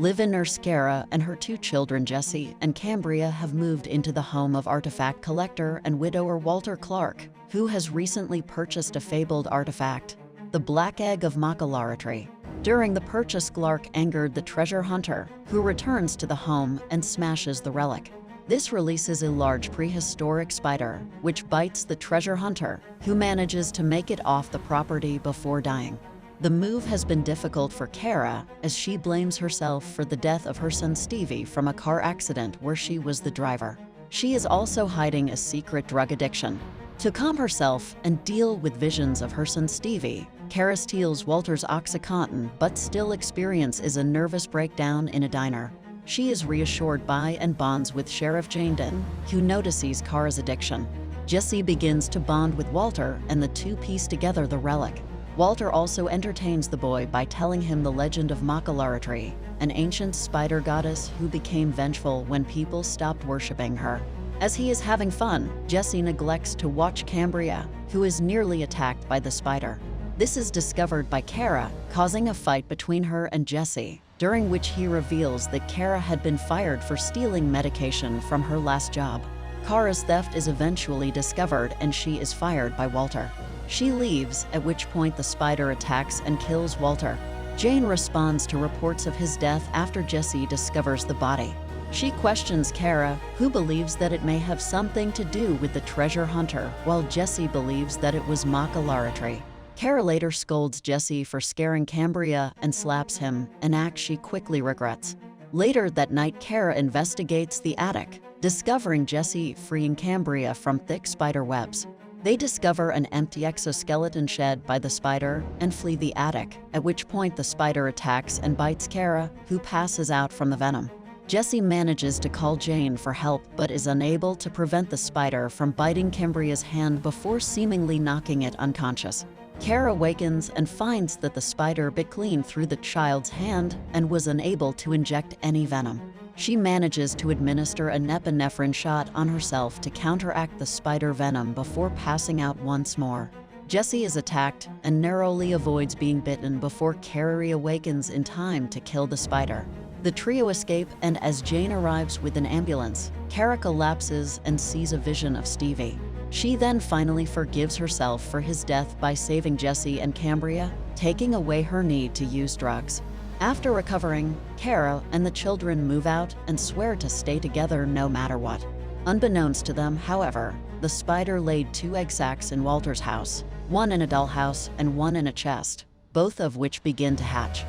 Live-in nurse Kara and her two children Jessie and Cambria have moved into the home of artifact collector and widower Walter Clark, who has recently purchased a fabled artifact, the Black Egg of Maa-Kalaratri. During the purchase, Clark angered the treasure hunter, who returns to the home and smashes the relic. This releases a large prehistoric spider, which bites the treasure hunter, who manages to make it off the property before dying. The move has been difficult for Kara, as she blames herself for the death of her son Stevie from a car accident where she was the driver. She is also hiding a secret drug addiction. To calm herself and deal with visions of her son Stevie, Kara steals Walter's OxyContin but still experiences a nervous breakdown in a diner. She is reassured by and bonds with Sheriff Jane Dunne, who notices Kara's addiction. Jessie begins to bond with Walter and the two piece together the relic. Walter also entertains the boy by telling him the legend of Maa-Kalaratri, an ancient spider goddess who became vengeful when people stopped worshipping her. As he is having fun, Jessie neglects to watch Cambria, who is nearly attacked by the spider. This is discovered by Kara, causing a fight between her and Jessie, during which he reveals that Kara had been fired for stealing medication from her last job. Kara's theft is eventually discovered and she is fired by Walter. She leaves, at which point the spider attacks and kills Walter. Jane responds to reports of his death after Jessie discovers the body. She questions Kara, who believes that it may have something to do with the treasure hunter, while Jessie believes that it was Maa-Kalaratri. Kara later scolds Jessie for scaring Cambria and slaps him, an act she quickly regrets. Later that night, Kara investigates the attic, discovering Jessie freeing Cambria from thick spider webs. They discover an empty exoskeleton shed by the spider and flee the attic, at which point the spider attacks and bites Kara, who passes out from the venom. Jessie manages to call Jane for help but is unable to prevent the spider from biting Cambria's hand before seemingly knocking it unconscious. Kara awakens and finds that the spider bit clean through the child's hand and was unable to inject any venom. She manages to administer a epinephrine shot on herself to counteract the spider venom before passing out once more. Jessie is attacked and narrowly avoids being bitten before Kara awakens in time to kill the spider. The trio escape, and as Jane arrives with an ambulance, Kara collapses and sees a vision of Stevie. She then finally forgives herself for his death by saving Jessie and Cambria, taking away her need to use drugs. After recovering, Kara and the children move out and swear to stay together no matter what. Unbeknownst to them, however, the spider laid 2 egg sacs in Walter's house, one in a dollhouse and one in a chest, both of which begin to hatch.